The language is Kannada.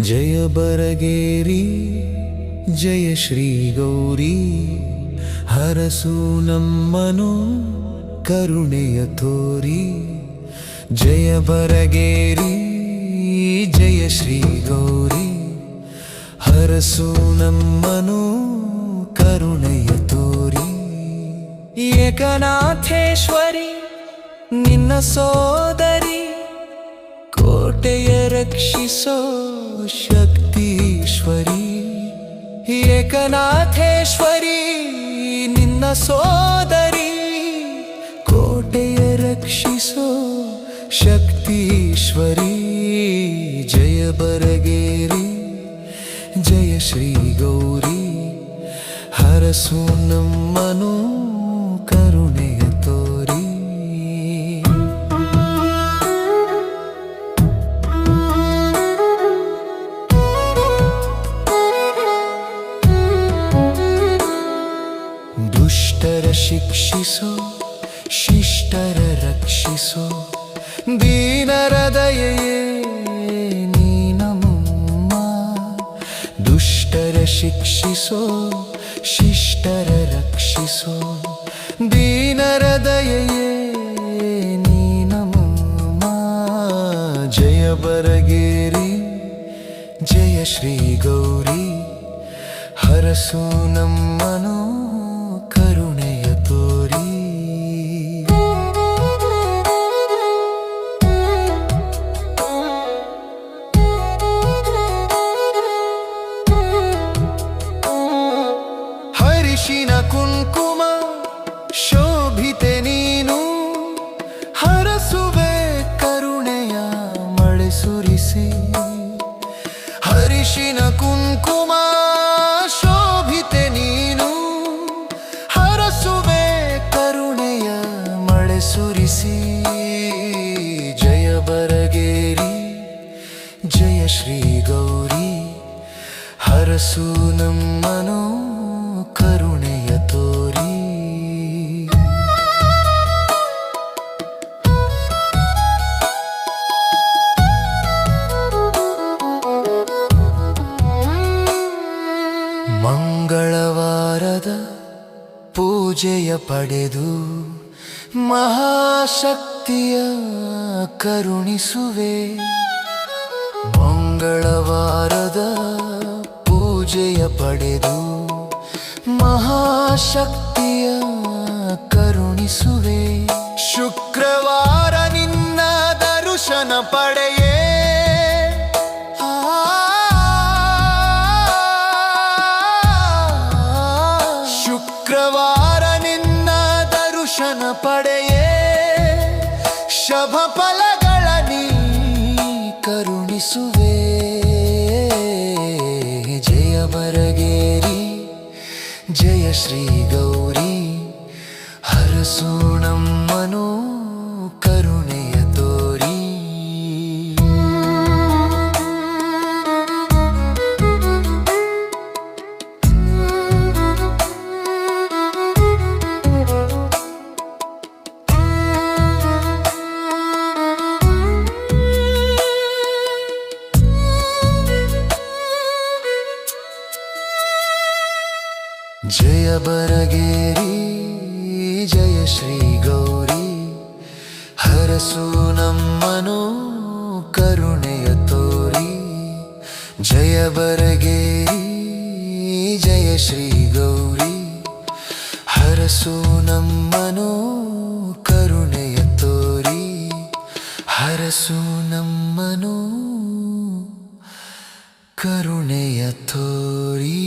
ಜಯ ಬರಗೇರಿ ಜಯ ಶ್ರೀ ಗೌರಿ ಹರಸು ನಮ್ಮನು ಕರುಣೆಯ ತೋರಿ. ಜಯ ಬರಗೇರಿ ಜಯ ಶ್ರೀ ಗೌರಿ ಹರಸು ನಮ್ಮನು ಕರುಣೆಯ ತೋರಿ. ಏಕನಾಥೇಶ್ವರಿ ನಿನ್ನ ಸೋದರಿ, ಕೋಟೆಯ ರಕ್ಷಿಸೋ ಶಕ್ತೀಶ್ವರಿ. ಏಕನಾಥೇಶ್ವರಿ ನಿನ್ನ ಸೋದರಿ, ಕೋಟೆಯ ರಕ್ಷಿಸೋ ಶಕ್ತೀಶ್ವರಿ. ಜಯ ಬರಗೇರಿ ಜಯ ಶ್ರೀ ಗೌರಿ ಹರಸು ನಮ್ಮನು ಕರುಣೆಯ ತೋರಿ. ದುಷ್ಟರ ಶಿಕ್ಷಿಸೋ ಶಿಷ್ಟರ ರಕ್ಷಿಸೋ, ದೀನರ ದಯೆಯೇ ನೀನಮ್ಮ. ದುಷ್ಟರ ಶಿಕ್ಷಿಸೋ ಶಿಷ್ಟರ ರಕ್ಷಿಸೋ, ದೀನರ ದಯೆಯೇ ನೀನಮ್ಮ. ಜಯ ಬರಗೇರಿ ಜಯ ಶ್ರೀ ಗೌರಿ ಹರಸು ನಮ್ಮನು ಕರುಣೆಯ ತೋರಿ. ಹರಿಶಿನ ಕುಂಕುಮ ಶೋಭಿತೆ ನೀನು, ಹರಸುವೆ ಕರುಣೆಯ ಮಳೆ ಸುರಿಸಿ. ಹರಿಶಿನ ಕುಂಕುಮ ಶೋಭಿತೆ ನೀನು, ಹರಸುವೆ ಕರುಣೆಯ ಮಳೆ ಸುರಿಸಿ. ಜಯ ಬರಗೇರಿ ಜಯ ಶ್ರೀ ಗೌರಿ ಹರಸು ನಮ್ಮನು ಕರುಣೆಯ ತೋರಿ. ಮಂಗಳವಾರದ ಪೂಜೆಯ ಪಡೆದು ಮಹಾಶಕ್ತಿಯ ಕರುಣಿಸುವೆ. ಮಂಗಳವಾರದ ಪೂಜೆಯ ಪಡೆದು ಮಹಾಶಕ್ತಿಯ ಕರುಣಿಸುವೆ. ಶುಕ್ರವಾರ ನಿನ್ನ ದರ್ಶನ ಪಡೆಯೇ, ಶುಕ್ರವಾರ ನಿನ್ನ ದರ್ಶನ ಪಡೆಯೇ. ಶುಭ ಫಲಗಳ ನೀ ಕರುಣಿಸುವೆ. ಜಯ ಬರಗೇರಿ ಜಯ ಶ್ರೀ ಗೌರಿ ಹರಸು ನಮ್ಮನು ಕರುಣೆಯ ತೋರಿ. ಜಯ ಬರಗೇರಿ ಜಯ ಶ್ರೀ ಗೌರಿ ಹರಸು ನಮ್ಮನು ಕರುಣೆಯ ತೋರಿ. ಜಯ ಬರಗೇರಿ ಜಯ ಶ್ರೀ ಗೌರಿ ಹರಸು ನಮ್ಮನು ಕರುಣೆಯ ತೋರಿ. ಹರಸು ನಮ್ಮನು ಕರುಣೆಯ ತೋರಿ.